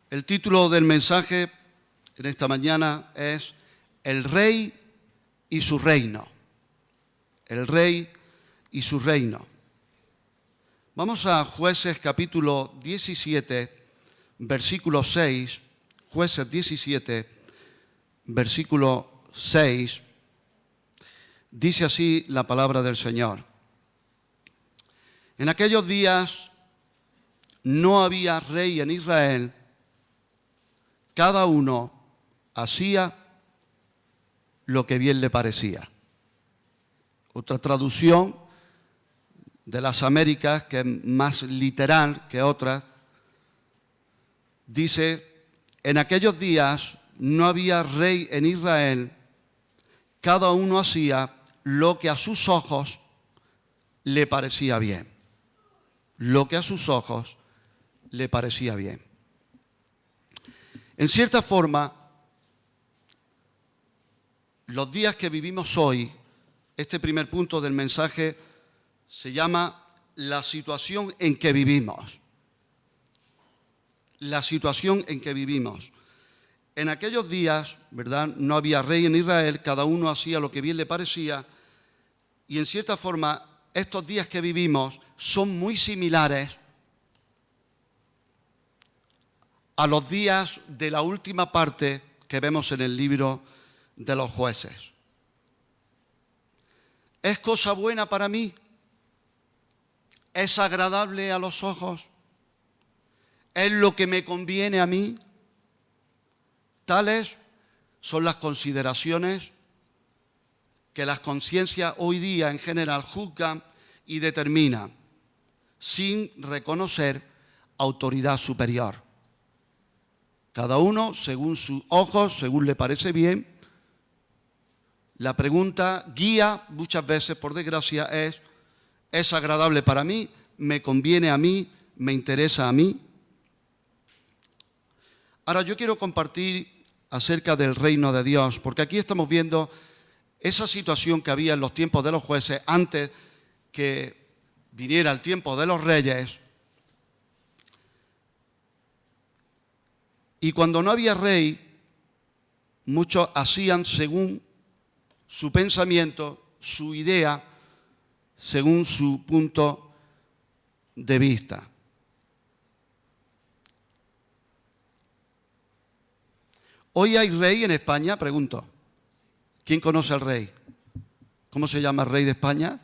El título del mensaje en esta mañana es El Rey y su reino. El Rey y su reino. Vamos a Jueces capítulo 17, versículo 6. Jueces 17, versículo 6. Dice así la palabra del Señor. En aquellos días no había rey en Israel. Cada uno hacía lo que bien le parecía. Otra traducción de las Américas, que es más literal que otras, dice: en aquellos días no había rey en Israel, cada uno hacía lo que a sus ojos le parecía bien. Lo que a sus ojos le parecía bien. En cierta forma, los días que vivimos hoy, este primer punto del mensaje se llama la situación en que vivimos. La situación en que vivimos. En aquellos días, ¿verdad?, no había rey en Israel, cada uno hacía lo que bien le parecía, y en cierta forma, estos días que vivimos son muy similares a los días de la última parte que vemos en el libro de los Jueces. ¿Es cosa buena para mí? ¿Es agradable a los ojos? ¿Es lo que me conviene a mí? Tales son las consideraciones que las conciencias hoy día en general juzgan y determinan, sin reconocer autoridad superior. Cada uno, según sus ojos, según le parece bien. La pregunta guía muchas veces, por desgracia, ¿es agradable para mí? ¿Me conviene a mí? ¿Me interesa a mí? Ahora yo quiero compartir acerca del reino de Dios, porque aquí estamos viendo esa situación que había en los tiempos de los jueces antes que viniera el tiempo de los reyes. Y cuando no había rey, muchos hacían según su pensamiento, su idea, según su punto de vista. ¿Hoy hay rey en España? Pregunto. ¿Quién conoce al rey? ¿Cómo se llama el rey de España?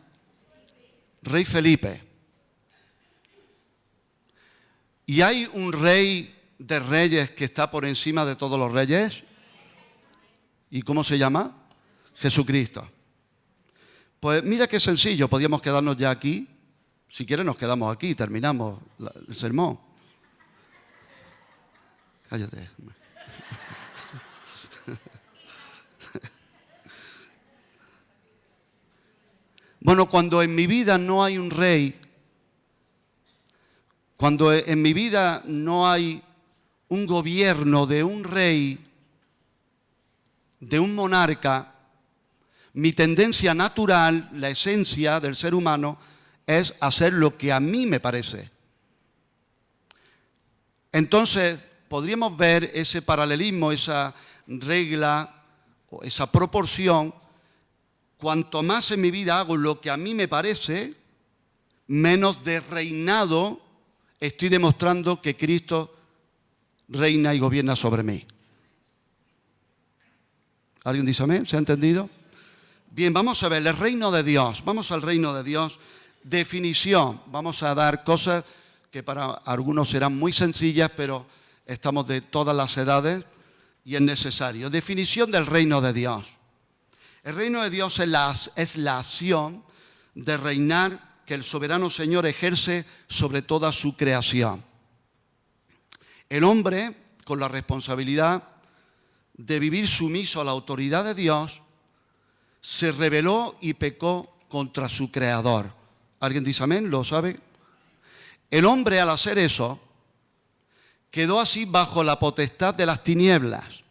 Rey Felipe. ¿Y hay un rey de reyes que está por encima de todos los reyes? ¿Y cómo se llama? Jesucristo. Pues mira qué sencillo, podríamos quedarnos ya aquí. Si quieres nos quedamos aquí, terminamos el sermón. Cállate. Bueno, cuando en mi vida no hay un rey, cuando en mi vida no hay un gobierno de un rey, de un monarca, mi tendencia natural, la esencia del ser humano, es hacer lo que a mí me parece. Entonces, podríamos ver ese paralelismo, esa regla o esa proporción. Cuanto más en mi vida hago lo que a mí me parece, menos de reinado estoy demostrando que Cristo reina y gobierna sobre mí. ¿Alguien dice amén? ¿Se ha entendido? Bien, vamos a ver el reino de Dios. Vamos al reino de Dios. Definición. Vamos a dar cosas que para algunos serán muy sencillas, pero estamos de todas las edades y es necesario. Definición del reino de Dios. El reino de Dios es la acción de reinar que el soberano Señor ejerce sobre toda su creación. El hombre, con la responsabilidad de vivir sumiso a la autoridad de Dios, se rebeló y pecó contra su Creador. ¿Alguien dice amén? ¿Lo sabe? El hombre, al hacer eso, quedó así bajo la potestad de las tinieblas.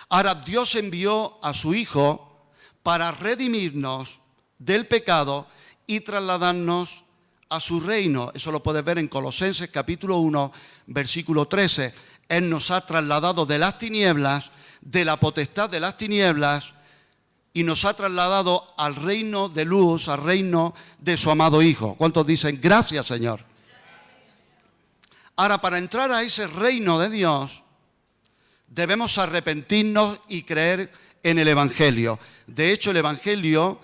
Ahora Dios envió a su Hijo para redimirnos del pecado y trasladarnos a su reino. Eso lo puedes ver en Colosenses capítulo 1, versículo 13. Él nos ha trasladado de las tinieblas, de la potestad de las tinieblas, y nos ha trasladado al reino de luz, al reino de su amado Hijo. ¿Cuántos dicen gracias, Señor? Ahora, para entrar a ese reino de Dios, debemos arrepentirnos y creer en el Evangelio. De hecho, el Evangelio,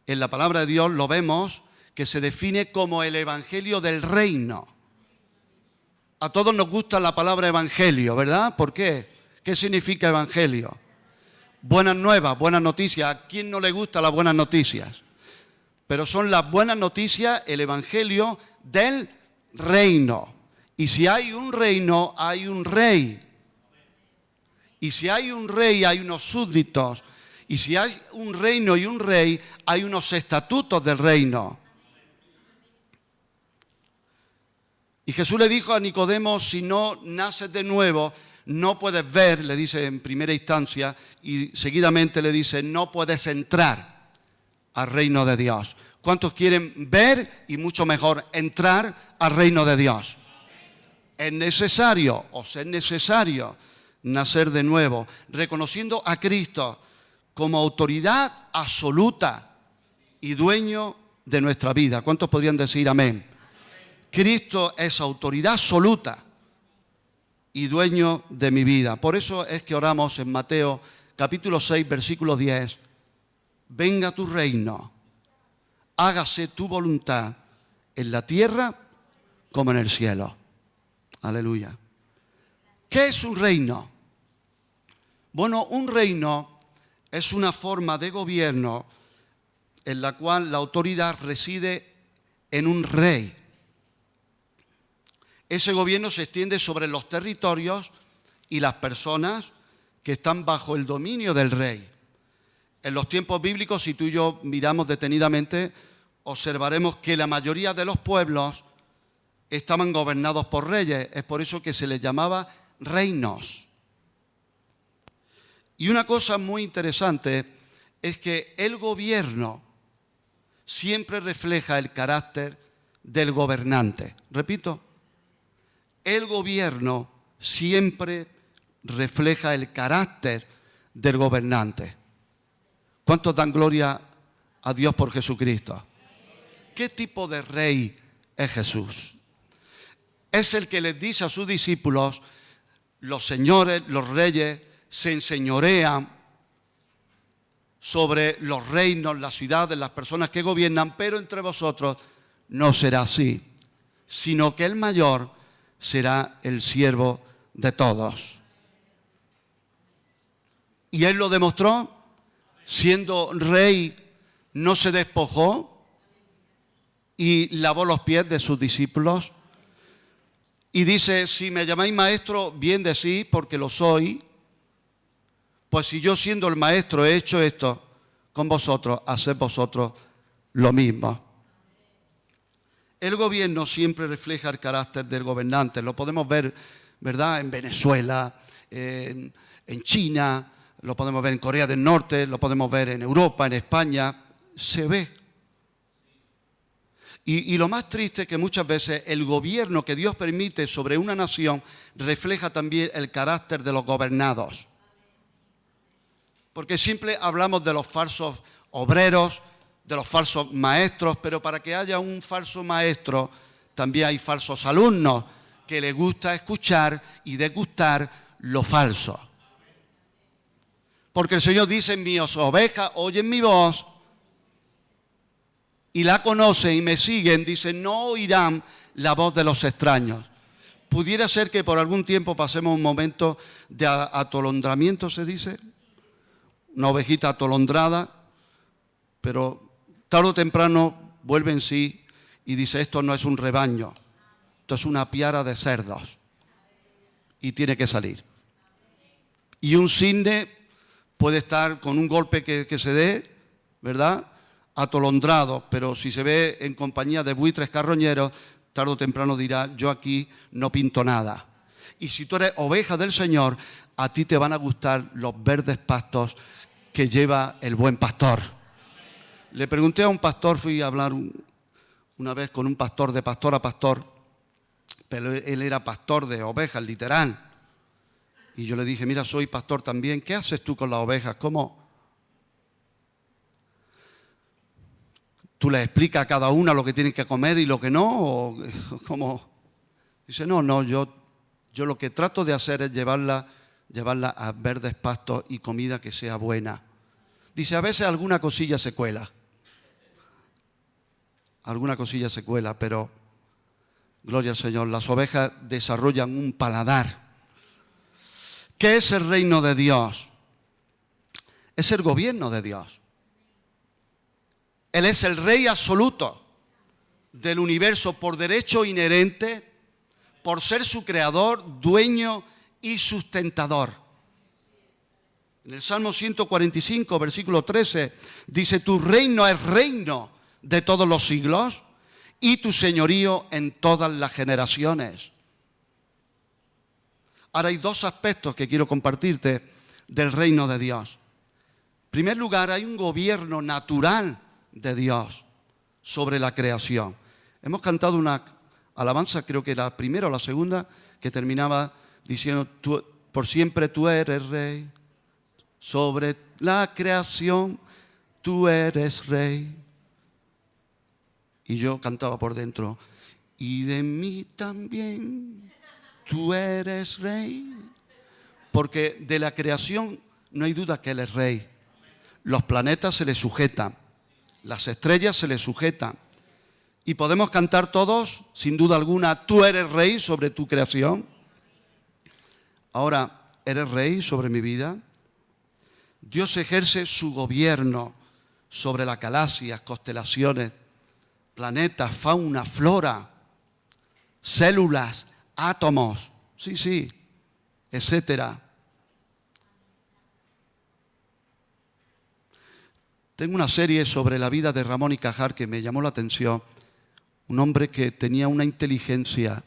en la palabra de Dios, lo vemos que se define como el Evangelio del reino. A todos nos gusta la palabra Evangelio, ¿verdad? ¿Por qué? ¿Qué significa Evangelio? Buenas nuevas, buenas noticias. ¿A quién no le gustan las buenas noticias? Pero son las buenas noticias, el Evangelio del reino. Y si hay un reino, hay un rey. Y si hay un rey, hay unos súbditos. Y si hay un reino y un rey, hay unos estatutos del reino. Y Jesús le dijo a Nicodemo, si no naces de nuevo, no puedes ver, le dice en primera instancia, y seguidamente le dice, no puedes entrar al reino de Dios. ¿Cuántos quieren ver y mucho mejor entrar al reino de Dios? Es necesario, os es necesario nacer de nuevo, reconociendo a Cristo como autoridad absoluta y dueño de nuestra vida. ¿Cuántos podrían decir amén? Cristo es autoridad absoluta y dueño de mi vida. Por eso es que oramos en Mateo capítulo 6, versículo 10. Venga tu reino, hágase tu voluntad en la tierra como en el cielo. Aleluya. ¿Qué es un reino? Bueno, un reino es una forma de gobierno en la cual la autoridad reside en un rey. Ese gobierno se extiende sobre los territorios y las personas que están bajo el dominio del rey. En los tiempos bíblicos, si tú y yo miramos detenidamente, observaremos que la mayoría de los pueblos estaban gobernados por reyes. Es por eso que se les llamaba reinos. Y una cosa muy interesante es que el gobierno siempre refleja el carácter del gobernante. Repito, el gobierno siempre refleja el carácter del gobernante. ¿Cuántos dan gloria a Dios por Jesucristo? ¿Qué tipo de rey es Jesús? Es el que les dice a sus discípulos, los señores, los reyes, se enseñorean sobre los reinos, las ciudades, las personas que gobiernan, pero entre vosotros no será así, sino que el mayor será el siervo de todos. Y él lo demostró, siendo rey, no se despojó y lavó los pies de sus discípulos. Y dice, si me llamáis maestro, bien decís, porque lo soy. Pues si yo siendo el maestro he hecho esto con vosotros, haced vosotros lo mismo. El gobierno siempre refleja el carácter del gobernante. Lo podemos ver, ¿verdad?, en Venezuela, en China, lo podemos ver en Corea del Norte, lo podemos ver en Europa, en España. Se ve. Y lo más triste es que muchas veces el gobierno que Dios permite sobre una nación refleja también el carácter de los gobernados. Porque siempre hablamos de los falsos obreros, de los falsos maestros, pero para que haya un falso maestro también hay falsos alumnos que les gusta escuchar y degustar lo falso. Porque el Señor dice, mis ovejas oyen mi voz y la conocen y me siguen, dice, no oirán la voz de los extraños. Pudiera ser que por algún tiempo pasemos un momento de atolondramiento, se dice, una ovejita atolondrada, pero tarde o temprano vuelve en sí y dice, esto no es un rebaño, esto es una piara de cerdos y tiene que salir. Y un cisne puede estar con un golpe que se dé, ¿verdad?, atolondrado, pero si se ve en compañía de buitres carroñeros, tarde o temprano dirá, yo aquí no pinto nada. Y si tú eres oveja del Señor, a ti te van a gustar los verdes pastos que lleva el buen pastor. Le pregunté a un pastor, fui a hablar una vez con un pastor, de pastor a pastor, pero él era pastor de ovejas, literal. Y yo le dije, mira, soy pastor también, ¿qué haces tú con las ovejas? ¿Cómo? ¿Tú les explicas a cada una lo que tienen que comer y lo que no? ¿O cómo? Dice, no, yo lo que trato de hacer es llevarla a verdes pastos y comida que sea buena. Dice, a veces alguna cosilla se cuela. Alguna cosilla se cuela, pero, gloria al Señor, las ovejas desarrollan un paladar. ¿Qué es el reino de Dios? Es el gobierno de Dios. Él es el rey absoluto del universo por derecho inherente, por ser su creador, dueño y sustentador. En el Salmo 145, versículo 13, dice, tu reino es reino de todos los siglos y tu señorío en todas las generaciones. Ahora hay dos aspectos que quiero compartirte del reino de Dios. En primer lugar, hay un gobierno natural de Dios sobre la creación. Hemos cantado una alabanza, creo que la primera o la segunda, que terminaba diciendo, por siempre tú eres rey, sobre la creación tú eres rey. Y yo cantaba por dentro, y de mí también tú eres rey. Porque de la creación no hay duda que Él es rey. Los planetas se le sujetan, las estrellas se le sujetan. Y podemos cantar todos, sin duda alguna, tú eres rey sobre tu creación. Ahora, ¿eres rey sobre mi vida? Dios ejerce su gobierno sobre las galaxias, constelaciones, planetas, fauna, flora, células, átomos, sí, etcétera. Tengo una serie sobre la vida de Ramón y Cajal que me llamó la atención. Un hombre que tenía una inteligencia,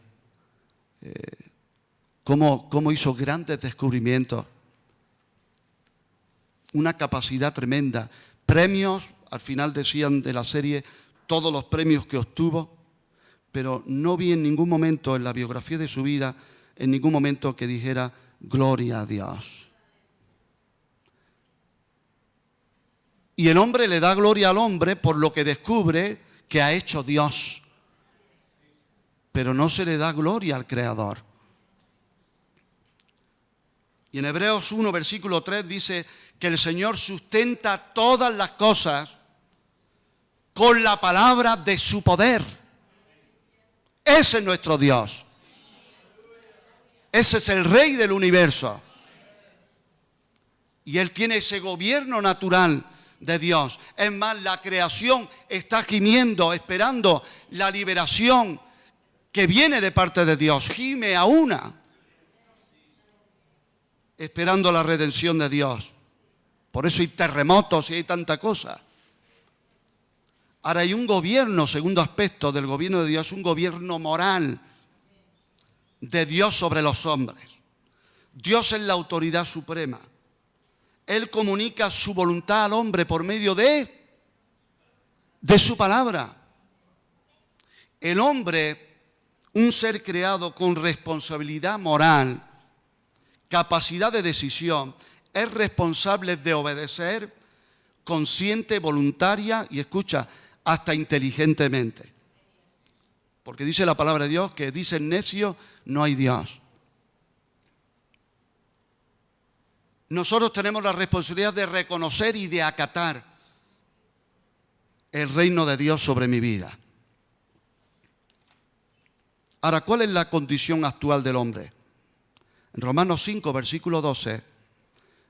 cómo hizo grandes descubrimientos, una capacidad tremenda. Premios, al final decían de la serie, todos los premios que obtuvo, pero no vi en ningún momento en la biografía de su vida, en ningún momento que dijera, gloria a Dios. Y el hombre le da gloria al hombre por lo que descubre que ha hecho Dios, pero no se le da gloria al Creador. Y en Hebreos 1, versículo 3 dice que el Señor sustenta todas las cosas con la palabra de su poder. Ese es nuestro Dios. Ese es el Rey del universo. Y Él tiene ese gobierno natural de Dios. Es más, la creación está gimiendo, esperando la liberación que viene de parte de Dios. Gime a una, esperando la redención de Dios. Por eso hay terremotos y hay tanta cosa. Ahora hay un gobierno, segundo aspecto del gobierno de Dios, un gobierno moral de Dios sobre los hombres. Dios es la autoridad suprema. Él comunica su voluntad al hombre por medio de su palabra. El hombre, un ser creado con responsabilidad moral, capacidad de decisión, es responsable de obedecer consciente, voluntaria y, escucha, hasta inteligentemente. Porque dice la palabra de Dios que dice el necio, no hay Dios. Nosotros tenemos la responsabilidad de reconocer y de acatar el reino de Dios sobre mi vida. Ahora, ¿cuál es la condición actual del hombre? En Romanos 5, versículo 12,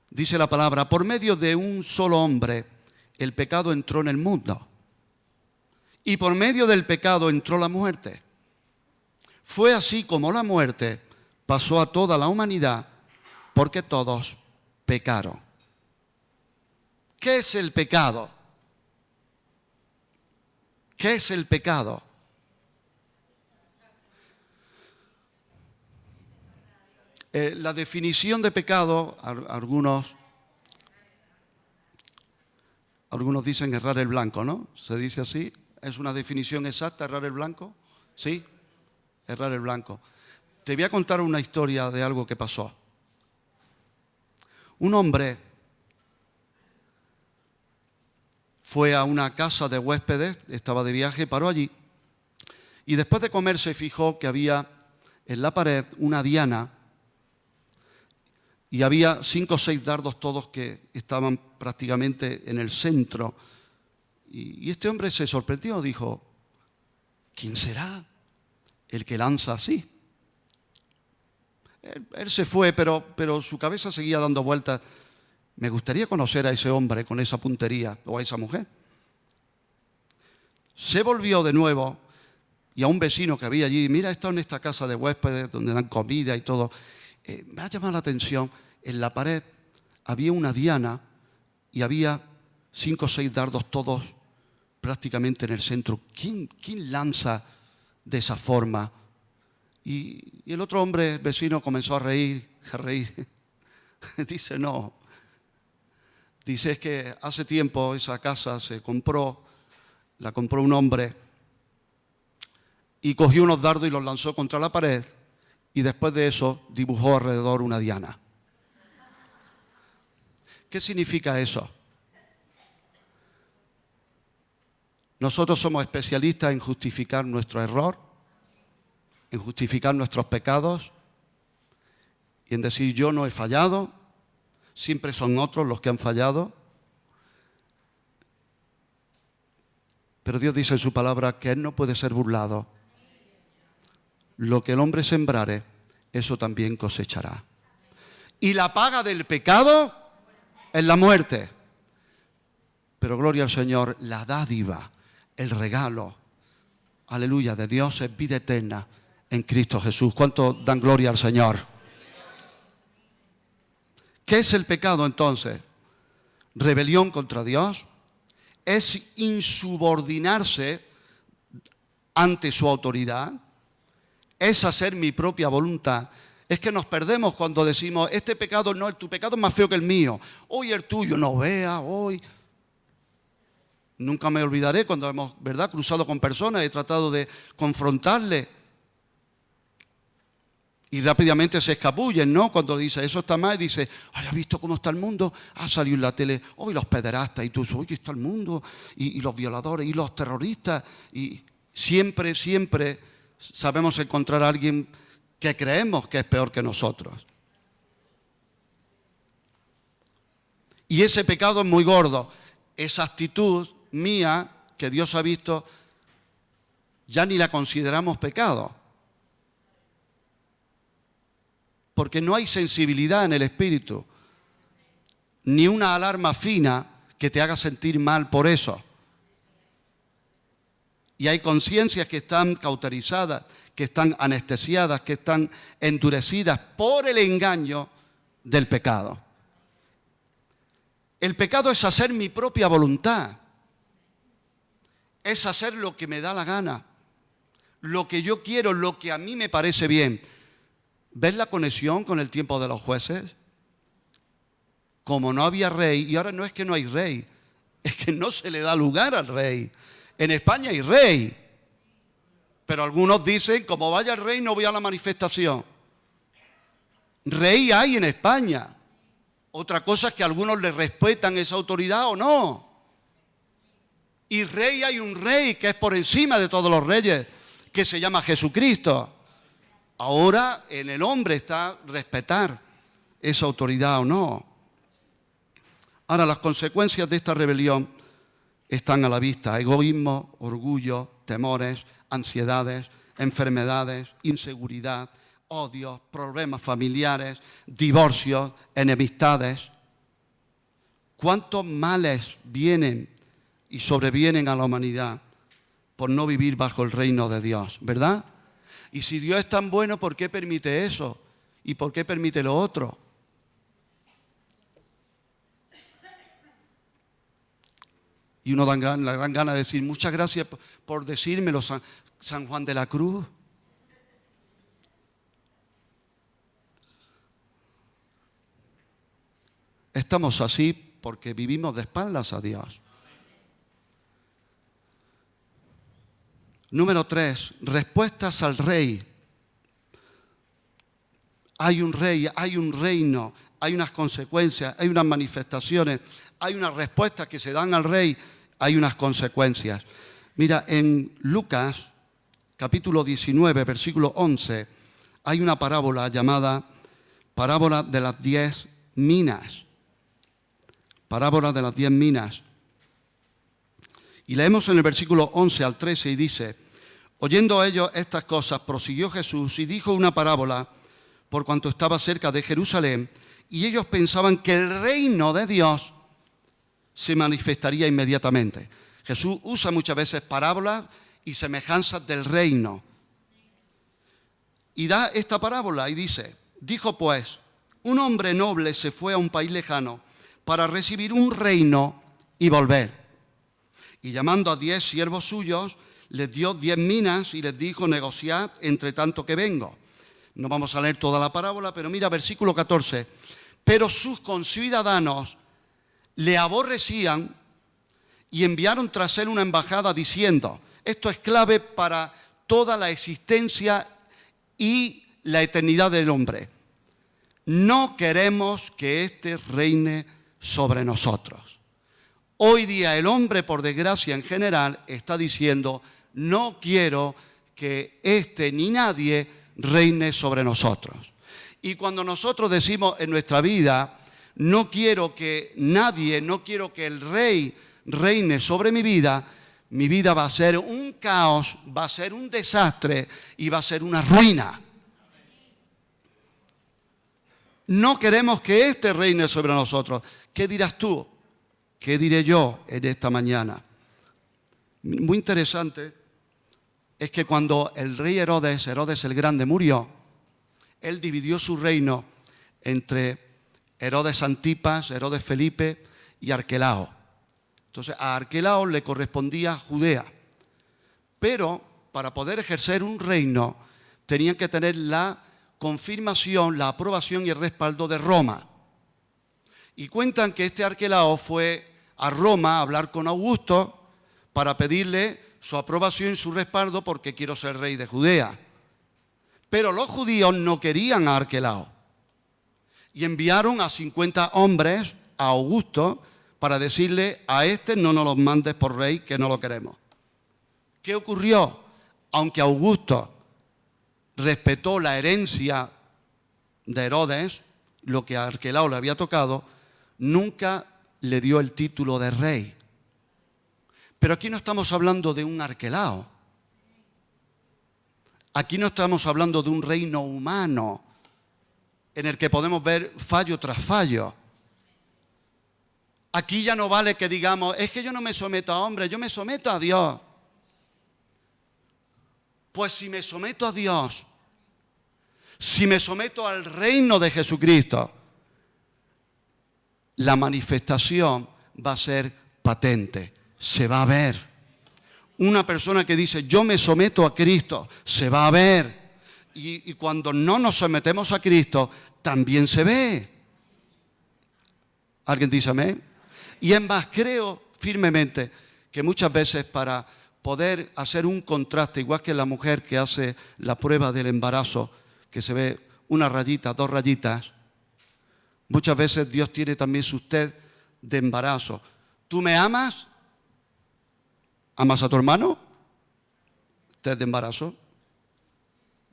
dice la palabra, por medio de un solo hombre, el pecado entró en el mundo. Y por medio del pecado entró la muerte. Fue así como la muerte pasó a toda la humanidad, porque todos pecaron. ¿Qué es el pecado? ¿Qué es el pecado? La definición de pecado, algunos dicen errar el blanco, ¿no? Se dice así, es una definición exacta, errar el blanco. ¿Sí? Errar el blanco. Te voy a contar una historia de algo que pasó. Un hombre fue a una casa de huéspedes, estaba de viaje, paró allí y después de comer se fijó que había en la pared una diana y había 5 o 6 dardos todos que estaban prácticamente en el centro. Y este hombre se sorprendió, dijo, ¿quién será el que lanza así? Él se fue, pero su cabeza seguía dando vueltas. Me gustaría conocer a ese hombre con esa puntería o a esa mujer. Se volvió de nuevo y a un vecino que había allí, mira, esto en esta casa de huéspedes donde dan comida y todo. Me ha llamado la atención, en la pared había una diana y había 5 o 6 dardos todos prácticamente en el centro. ¿Quién lanza de esa forma? Y el otro hombre, el vecino, comenzó a reír. Dice, no. Dice, es que hace tiempo esa casa la compró un hombre y cogió unos dardos y los lanzó contra la pared y después de eso dibujó alrededor una diana. ¿Qué significa eso? Nosotros somos especialistas en justificar nuestro error, en justificar nuestros pecados y en decir yo no he fallado, siempre son otros los que han fallado. Pero Dios dice en su palabra que Él no puede ser burlado. Lo que el hombre sembrare, eso también cosechará. Y la paga del pecado es la muerte. Pero gloria al Señor, la dádiva, el regalo, aleluya, de Dios es vida eterna en Cristo Jesús. ¿Cuánto dan gloria al Señor? ¿Qué es el pecado entonces? Rebelión contra Dios. Es insubordinarse ante su autoridad. Es hacer mi propia voluntad. Es que nos perdemos cuando decimos, este pecado no, tu pecado es más feo que el mío. Hoy el tuyo, no vea, hoy. Nunca me olvidaré cuando hemos, ¿verdad?, cruzado con personas, he tratado de confrontarles. Y rápidamente se escabullen, ¿no? Cuando dice, eso está mal, dice, ay, ¿has visto cómo está el mundo? Ha salido en la tele, hoy los pederastas, y tú dices, oye, está el mundo, y los violadores, y los terroristas. Y siempre sabemos encontrar a alguien que creemos que es peor que nosotros. Y ese pecado es muy gordo. Esa actitud mía que Dios ha visto, ya ni la consideramos pecado. Porque no hay sensibilidad en el espíritu, ni una alarma fina que te haga sentir mal por eso. Y hay conciencias que están cauterizadas, que están anestesiadas, que están endurecidas por el engaño del pecado. El pecado es hacer mi propia voluntad, es hacer lo que me da la gana, lo que yo quiero, lo que a mí me parece bien. ¿Ves la conexión con el tiempo de los jueces? Como no había rey, y ahora no es que no hay rey, es que no se le da lugar al rey. En España hay rey, pero algunos dicen, como vaya el rey no voy a la manifestación. Rey hay en España. Otra cosa es que algunos le respetan esa autoridad o no. Y rey hay un rey que es por encima de todos los reyes, que se llama Jesucristo. Ahora en el hombre está respetar esa autoridad o no. Ahora las consecuencias de esta rebelión están a la vista. Egoísmo, orgullo, temores, ansiedades, enfermedades, inseguridad, odios, problemas familiares, divorcios, enemistades. ¿Cuántos males vienen y sobrevienen a la humanidad por no vivir bajo el reino de Dios, verdad? Y si Dios es tan bueno, ¿por qué permite eso? ¿Y por qué permite lo otro? Y uno le dan ganas de decir, muchas gracias por decírmelo, San Juan de la Cruz. Estamos así porque vivimos de espaldas a Dios. Número 3, respuestas al rey. Hay un rey, hay un reino, hay unas consecuencias, hay unas manifestaciones, hay unas respuestas que se dan al rey, hay unas consecuencias. Mira, en Lucas, capítulo 19, versículo 11, hay una parábola llamada parábola de las 10 minas. Parábola de las 10 minas. Y leemos en el versículo 11 al 13 y dice: oyendo ellos estas cosas, prosiguió Jesús y dijo una parábola por cuanto estaba cerca de Jerusalén, y ellos pensaban que el reino de Dios se manifestaría inmediatamente. Jesús usa muchas veces parábolas y semejanzas del reino. Y da esta parábola y dice: dijo pues, un hombre noble se fue a un país lejano para recibir un reino y volver. Y llamando a 10 siervos suyos, les dio 10 minas y les dijo: negociad entre tanto que vengo. No vamos a leer toda la parábola, pero mira versículo 14. Pero sus conciudadanos le aborrecían y enviaron tras él una embajada diciendo: esto es clave para toda la existencia y la eternidad del hombre. No queremos que éste reine sobre nosotros. Hoy día el hombre, por desgracia en general, está diciendo: no quiero que éste ni nadie reine sobre nosotros. Y cuando nosotros decimos en nuestra vida: no quiero que nadie, no quiero que el rey reine sobre mi vida va a ser un caos, va a ser un desastre y va a ser una ruina. No queremos que éste reine sobre nosotros. ¿Qué dirás tú? ¿Qué diré yo en esta mañana? Muy interesante es que cuando el rey Herodes el Grande murió, él dividió su reino entre Herodes Antipas, Herodes Felipe y Arquelao. Entonces a Arquelao le correspondía Judea, pero para poder ejercer un reino tenían que tener la confirmación, la aprobación y el respaldo de Roma. Y cuentan que este Arquelao fue a Roma a hablar con Augusto para pedirle su aprobación y su respaldo porque quiero ser rey de Judea. Pero los judíos no querían a Arquelao y enviaron a 50 hombres a Augusto para decirle: a este no nos los mandes por rey, que no lo queremos. ¿Qué ocurrió? Aunque Augusto respetó la herencia de Herodes, lo que a Arquelao le había tocado, nunca le dio el título de rey. Pero aquí no estamos hablando de un Arquelao. Aquí no estamos hablando de un reino humano en el que podemos ver fallo tras fallo. Aquí ya no vale que digamos: es que yo no me someto a hombres, yo me someto a Dios. Pues si me someto a Dios, si me someto al reino de Jesucristo, la manifestación va a ser patente, se va a ver. Una persona que dice: yo me someto a Cristo, se va a ver. Y cuando no nos sometemos a Cristo, también se ve. ¿Alguien dice amén? Y es más, creo firmemente que muchas veces para poder hacer un contraste, igual que la mujer que hace la prueba del embarazo, que se ve una rayita, 2 rayitas, muchas veces Dios tiene también su test de embarazo. ¿Tú me amas? ¿Amas a tu hermano? Test de embarazo.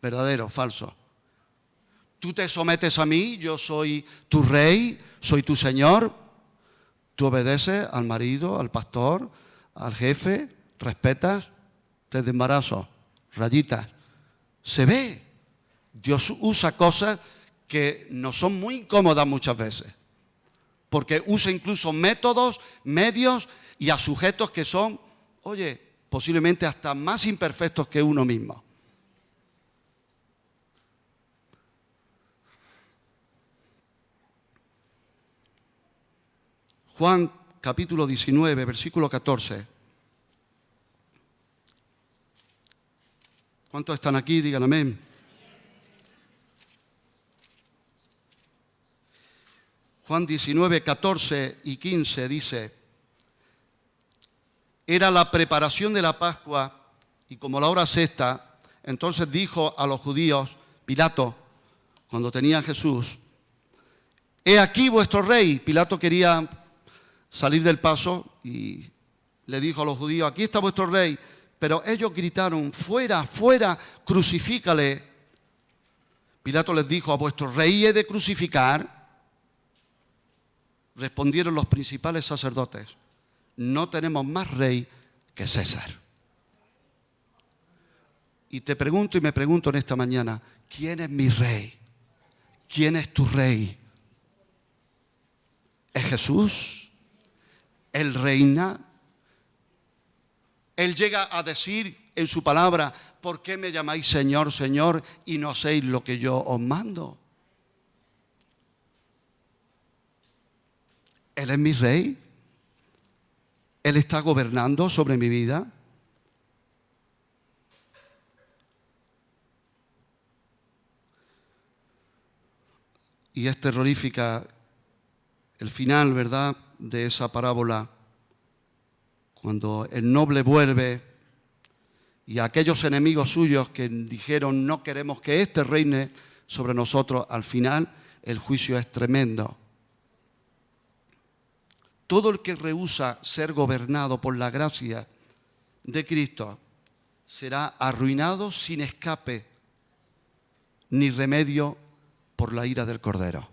¿Verdadero? ¿Falso? ¿Tú te sometes a mí? Yo soy tu rey, soy tu señor. ¿Tú obedeces al marido, al pastor, al jefe? ¿Respetas? Test de embarazo. Rayitas. Se ve. Dios usa cosas que no son muy incómodas muchas veces. Porque usa incluso métodos, medios y a sujetos que son, posiblemente hasta más imperfectos que uno mismo. Juan capítulo 19, versículo 14. ¿Cuántos están aquí? Digan amén. Juan 19, 14 y 15 dice: era la preparación de la Pascua y como la hora sexta, entonces dijo a los judíos, Pilato, cuando tenía a Jesús, he aquí vuestro rey. Pilato quería salir del paso y le dijo a los judíos, aquí está vuestro rey. Pero ellos gritaron, fuera, fuera, crucifícale. Pilato les dijo, ¿a vuestro rey he de crucificar? Respondieron los principales sacerdotes, no tenemos más rey que César. Y te pregunto y me pregunto en esta mañana, ¿quién es mi rey? ¿Quién es tu rey? ¿Es Jesús? ¿Él reina? Él llega a decir en su palabra, ¿por qué me llamáis Señor, Señor y no hacéis lo que yo os mando? Él es mi rey. Él está gobernando sobre mi vida. Y es terrorífica el final, ¿verdad?, de esa parábola, cuando el noble vuelve y aquellos enemigos suyos que dijeron no queremos que éste reine sobre nosotros, al final el juicio es tremendo. Todo el que rehúsa ser gobernado por la gracia de Cristo será arruinado sin escape ni remedio por la ira del Cordero.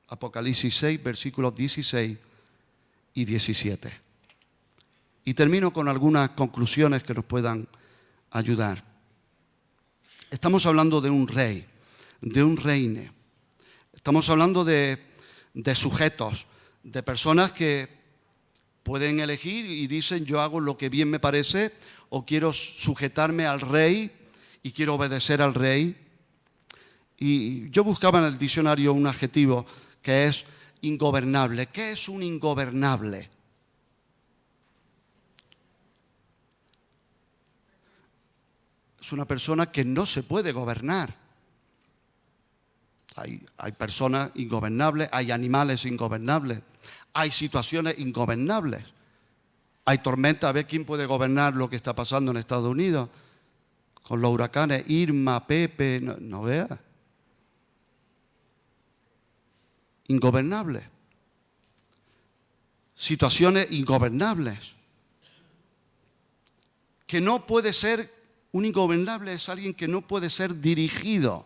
Apocalipsis 6, versículos 16 y 17. Y termino con algunas conclusiones que nos puedan ayudar. Estamos hablando de un rey, de un reine. Estamos hablando de sujetos, de personas que pueden elegir y dicen yo hago lo que bien me parece o quiero sujetarme al rey y quiero obedecer al rey. Y yo buscaba en el diccionario un adjetivo que es ingobernable. ¿Qué es un ingobernable? Es una persona que no se puede gobernar. Hay personas ingobernables, hay animales ingobernables, hay situaciones ingobernables. Hay tormentas, a ver quién puede gobernar lo que está pasando en Estados Unidos con los huracanes Irma, Pepe, no veas. Ingobernables. Situaciones ingobernables. Que no puede ser, un ingobernable es alguien que no puede ser dirigido.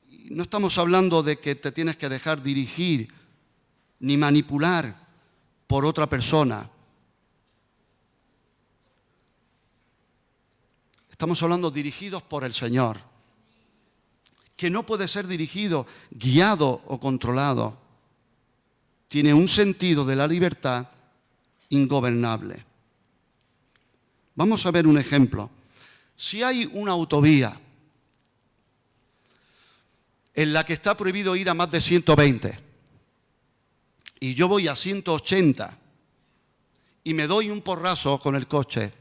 Y no estamos hablando de que te tienes que dejar dirigir ni manipular por otra persona. Estamos hablando dirigidos por el Señor, que no puede ser dirigido, guiado o controlado. Tiene un sentido de la libertad ingobernable. Vamos a ver un ejemplo. Si hay una autovía en la que está prohibido ir a más de 120 y yo voy a 180 y me doy un porrazo con el coche,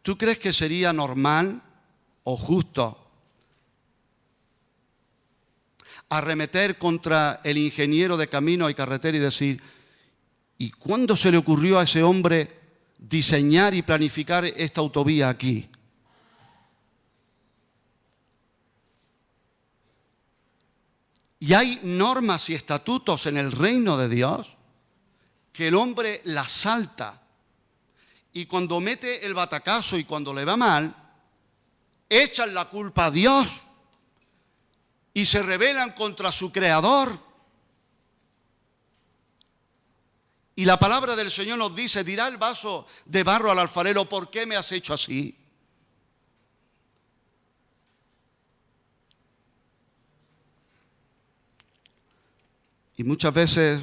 ¿tú crees que sería normal o justo arremeter contra el ingeniero de camino y carretera y decir, ¿y cuándo se le ocurrió a ese hombre diseñar y planificar esta autovía aquí? Y hay normas y estatutos en el reino de Dios que el hombre las salta. Y cuando mete el batacazo y cuando le va mal, echan la culpa a Dios y se rebelan contra su creador. Y la palabra del Señor nos dice, dirá el vaso de barro al alfarero, ¿por qué me has hecho así? Y muchas veces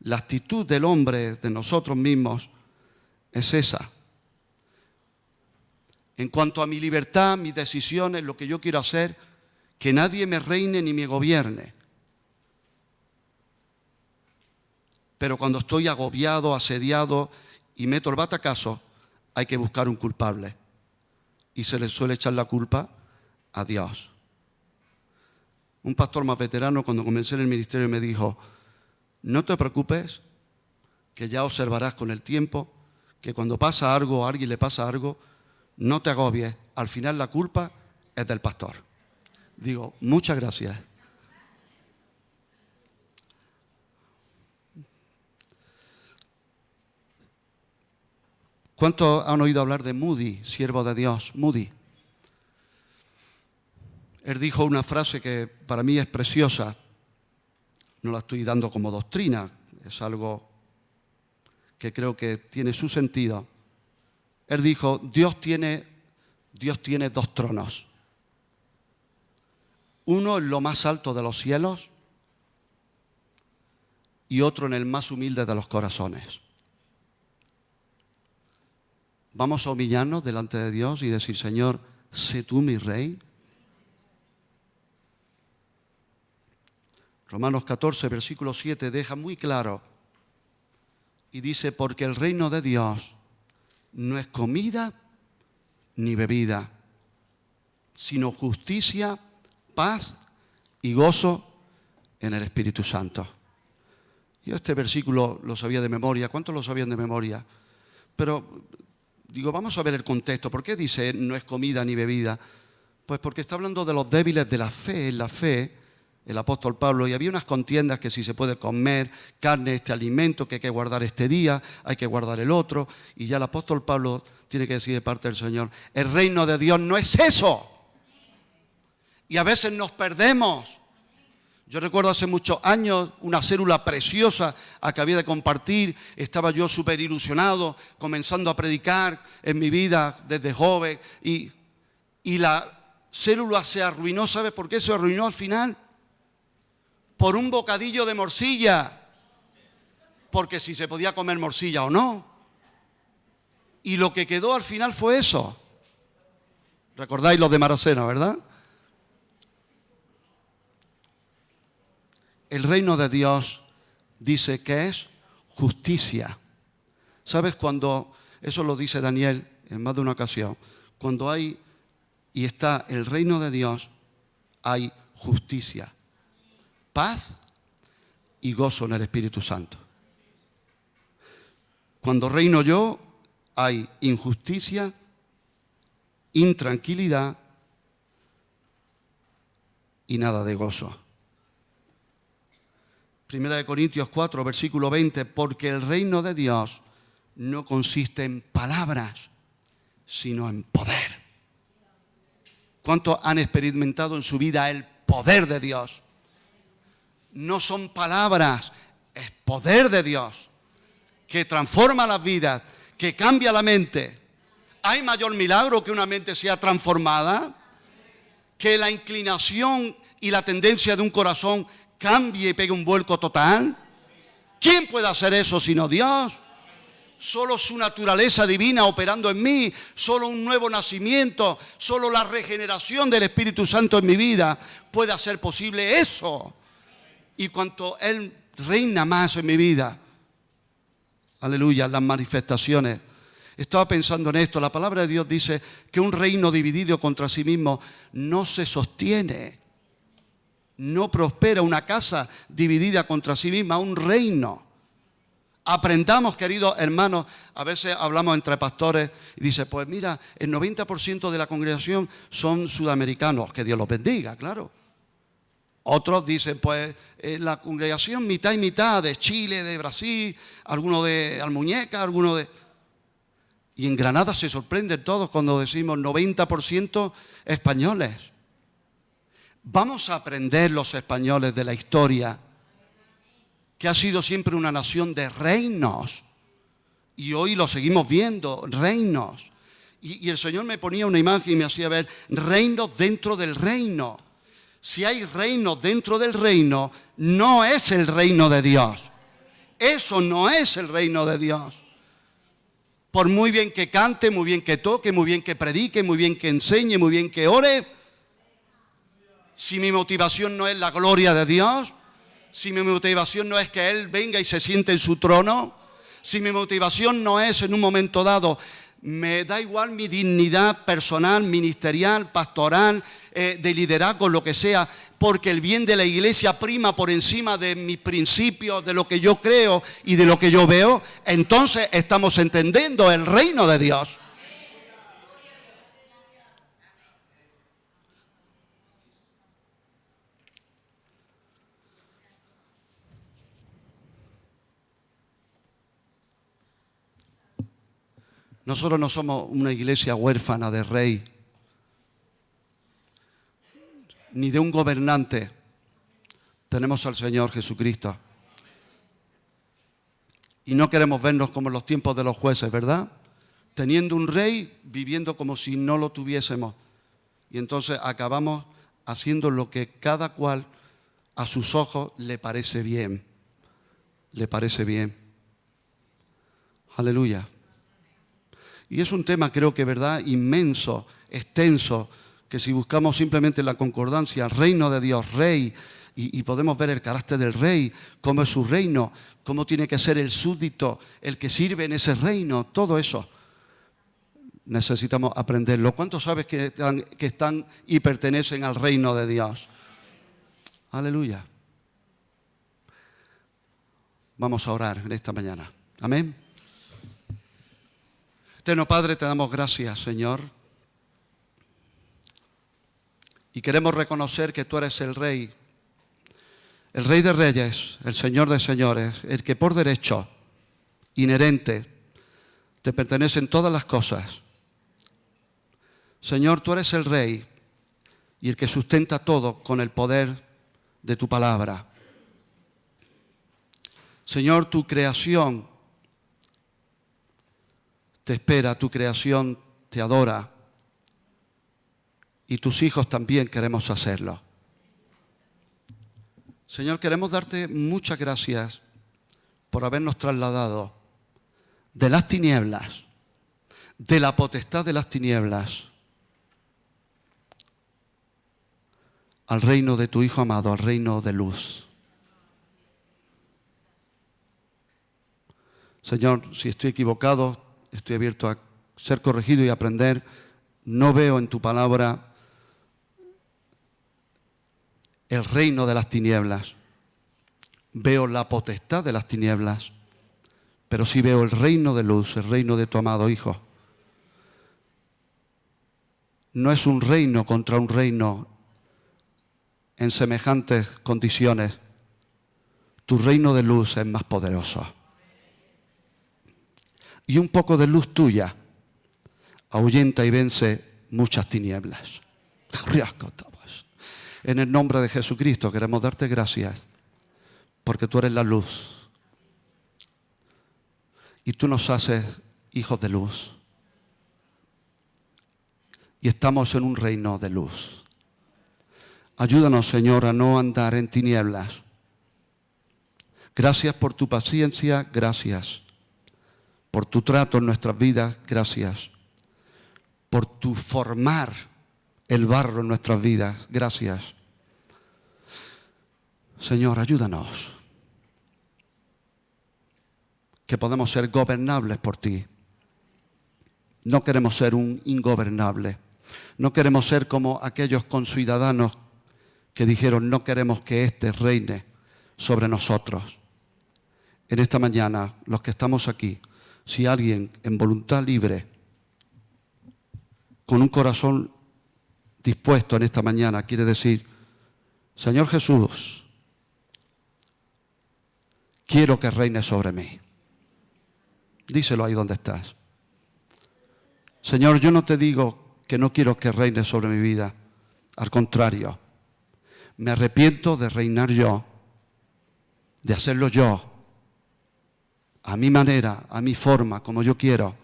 la actitud del hombre, de nosotros mismos, es esa. En cuanto a mi libertad, mis decisiones, lo que yo quiero hacer, que nadie me reine ni me gobierne. Pero cuando estoy agobiado, asediado y meto el batacazo, hay que buscar un culpable. Y se le suele echar la culpa a Dios. Un pastor más veterano, cuando comencé en el ministerio, me dijo, No te preocupes, que ya observarás con el tiempo que cuando pasa algo o a alguien le pasa algo, no te agobies. Al final la culpa es del pastor. Digo, muchas gracias. ¿Cuántos han oído hablar de Moody, siervo de Dios? Moody. Él dijo una frase que para mí es preciosa. No la estoy dando como doctrina, es algo que creo que tiene su sentido. Él dijo, Dios tiene 2 tronos. Uno en lo más alto de los cielos y otro en el más humilde de los corazones. Vamos a humillarnos delante de Dios y decir, Señor, sé tú mi Rey. Romanos 14, versículo 7 deja muy claro y dice, porque el reino de Dios no es comida ni bebida, sino justicia, paz y gozo en el Espíritu Santo. Yo este versículo lo sabía de memoria. ¿Cuántos lo sabían de memoria? Pero digo, vamos a ver el contexto. ¿Por qué dice no es comida ni bebida? Pues porque está hablando de los débiles de la fe. En la fe, el apóstol Pablo, y había unas contiendas que si se puede comer carne, este alimento, que hay que guardar este día, hay que guardar el otro. Y ya el apóstol Pablo tiene que decir de parte del Señor, el reino de Dios no es eso. Y a veces nos perdemos. Yo recuerdo hace muchos años una célula preciosa a que había de compartir. Estaba yo súper ilusionado, comenzando a predicar en mi vida desde joven. Y la célula se arruinó. ¿Sabe por qué se arruinó al final? Por un bocadillo de morcilla. Porque si se podía comer morcilla o no. Y lo que quedó al final fue eso. ¿Recordáis los de Maracena, verdad? El reino de Dios dice que es justicia. ¿Sabes cuando, eso lo dice Daniel en más de una ocasión, cuando hay y está el reino de Dios, hay justicia, paz y gozo en el Espíritu Santo. Cuando reino yo, hay injusticia, intranquilidad y nada de gozo. Primera de Corintios 4, versículo 20, porque el reino de Dios no consiste en palabras, sino en poder. ¿Cuántos han experimentado en su vida el poder de Dios? No son palabras, es poder de Dios, que transforma las vidas, que cambia la mente. ¿Hay mayor milagro que una mente sea transformada? Que la inclinación y la tendencia de un corazón cambie y pegue un vuelco total. ¿Quién puede hacer eso sino Dios? Solo su naturaleza divina operando en mí, solo un nuevo nacimiento, solo la regeneración del Espíritu Santo en mi vida puede hacer posible eso. Y cuanto Él reina más en mi vida, aleluya, las manifestaciones. Estaba pensando en esto, la palabra de Dios dice que un reino dividido contra sí mismo no se sostiene. No prospera una casa dividida contra sí misma, un reino. Aprendamos, queridos hermanos, a veces hablamos entre pastores y dice, pues mira, el 90% de la congregación son sudamericanos, que Dios los bendiga, claro. Otros dicen, pues la congregación mitad y mitad, de Chile, de Brasil, algunos de Almuñeca, algunos de... Y en Granada se sorprenden todos cuando decimos 90% españoles. Vamos a aprender los españoles de la historia, que ha sido siempre una nación de reinos. Y hoy lo seguimos viendo, reinos. Y el Señor me ponía una imagen y me hacía ver reinos dentro del reino. Si hay reinos dentro del reino, no es el reino de Dios. Eso no es el reino de Dios. Por muy bien que cante, muy bien que toque, muy bien que predique, muy bien que enseñe, muy bien que ore, si mi motivación no es la gloria de Dios, si mi motivación no es que Él venga y se siente en su trono, si mi motivación no es en un momento dado Me da igual mi dignidad personal, ministerial, pastoral, de liderazgo, lo que sea, porque el bien de la iglesia prima por encima de mis principios, de lo que yo creo y de lo que yo veo, entonces estamos entendiendo el reino de Dios. Nosotros no somos una iglesia huérfana de rey, ni de un gobernante. Tenemos al Señor Jesucristo. Y no queremos vernos como en los tiempos de los jueces, ¿verdad? Teniendo un rey, viviendo como si no lo tuviésemos. Y entonces acabamos haciendo lo que cada cual a sus ojos le parece bien. Le parece bien. Aleluya. Y es un tema, creo que, ¿verdad?, inmenso, extenso, que si buscamos simplemente la concordancia, el reino de Dios, rey, y podemos ver el carácter del rey, cómo es su reino, cómo tiene que ser el súbdito, el que sirve en ese reino, todo eso necesitamos aprenderlo. ¿Cuántos sabes que están y pertenecen al reino de Dios? Aleluya. Vamos a orar en esta mañana. Amén. Eterno Padre, te damos gracias, Señor. Y queremos reconocer que tú eres el Rey de Reyes, el Señor de Señores, el que por derecho inherente te pertenecen todas las cosas. Señor, tú eres el Rey y el que sustenta todo con el poder de tu palabra. Señor, tu creación te espera, tu creación te adora y tus hijos también queremos hacerlo. Señor, queremos darte muchas gracias por habernos trasladado de las tinieblas, de la potestad de las tinieblas, al reino de tu Hijo amado, al reino de luz. Señor, si estoy equivocado, estoy abierto a ser corregido y aprender. No veo en tu palabra el reino de las tinieblas. Veo la potestad de las tinieblas, pero sí veo el reino de luz, el reino de tu amado Hijo. No es un reino contra un reino en semejantes condiciones. Tu reino de luz es más poderoso. Y un poco de luz tuya ahuyenta y vence muchas tinieblas. En el nombre de Jesucristo queremos darte gracias porque tú eres la luz y tú nos haces hijos de luz y estamos en un reino de luz. Ayúdanos, Señor, a no andar en tinieblas. Gracias por tu paciencia, gracias por tu trato en nuestras vidas, gracias por tu formar el barro en nuestras vidas, gracias. Señor, ayúdanos, que podemos ser gobernables por ti. No queremos ser un ingobernable, no queremos ser como aquellos conciudadanos que dijeron no queremos que éste reine sobre nosotros. En esta mañana, los que estamos aquí, si alguien en voluntad libre, con un corazón dispuesto en esta mañana, quiere decir, Señor Jesús, quiero que reine sobre mí. Díselo ahí donde estás. Señor, yo no te digo que no quiero que reine sobre mi vida. Al contrario, me arrepiento de reinar yo, de hacerlo yo, a mi manera, a mi forma, como yo quiero.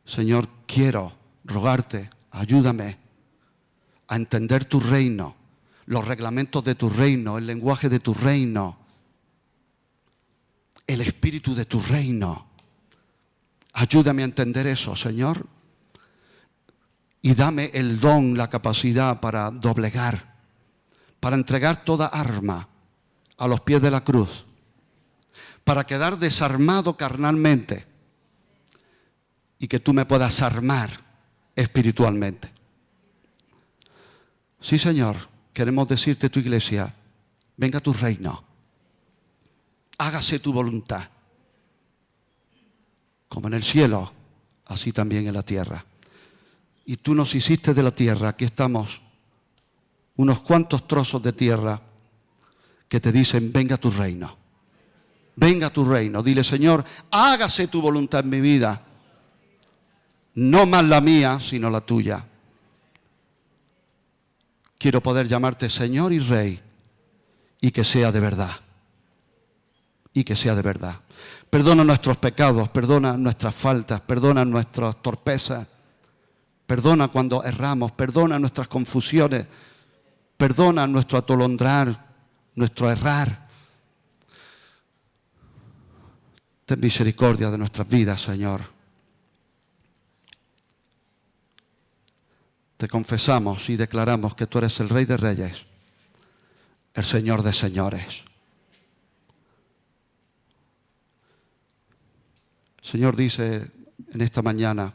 Señor, quiero rogarte, ayúdame a entender tu reino, los reglamentos de tu reino, el lenguaje de tu reino, el espíritu de tu reino. Ayúdame a entender eso, Señor, y dame el don, la capacidad para doblegar, para entregar toda arma a los pies de la cruz, para quedar desarmado carnalmente y que tú me puedas armar espiritualmente. Sí, Señor, queremos decirte, tu iglesia, venga tu reino, hágase tu voluntad, como en el cielo, así también en la tierra. Y tú nos hiciste de la tierra, aquí estamos, unos cuantos trozos de tierra que te dicen, venga tu reino, venga tu reino. Dile, Señor, hágase tu voluntad en mi vida, no más la mía, sino la tuya. Quiero poder llamarte Señor y Rey, y que sea de verdad. Y que sea de verdad. Perdona nuestros pecados, perdona nuestras faltas, perdona nuestras torpezas, perdona cuando erramos, perdona nuestras confusiones, perdona nuestro atolondrar, nuestro errar. Ten misericordia de nuestras vidas, Señor. Te confesamos y declaramos que tú eres el Rey de Reyes, el Señor de Señores. El Señor dice en esta mañana,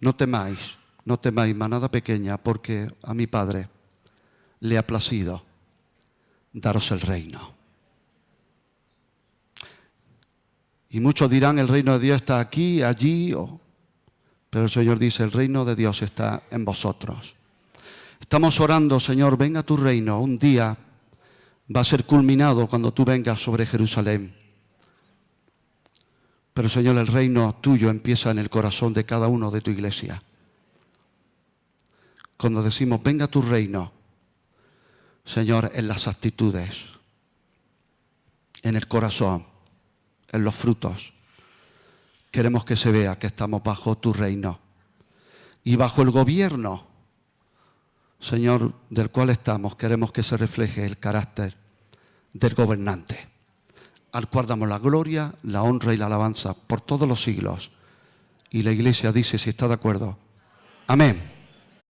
no temáis, manada pequeña, porque a mi Padre le ha placido daros el reino. Y muchos dirán, el reino de Dios está aquí, allí, pero el Señor dice, el reino de Dios está en vosotros. Estamos orando, Señor, venga tu reino. Un día va a ser culminado cuando tú vengas sobre Jerusalén. Pero, Señor, el reino tuyo empieza en el corazón de cada uno de tu iglesia. Cuando decimos, venga tu reino, Señor, en las actitudes, en el corazón, en los frutos. Queremos que se vea que estamos bajo tu reino y bajo el gobierno, Señor, del cual estamos. Queremos que se refleje el carácter del gobernante, al cual damos la gloria, la honra y la alabanza por todos los siglos. Y la iglesia dice, si está de acuerdo, amén.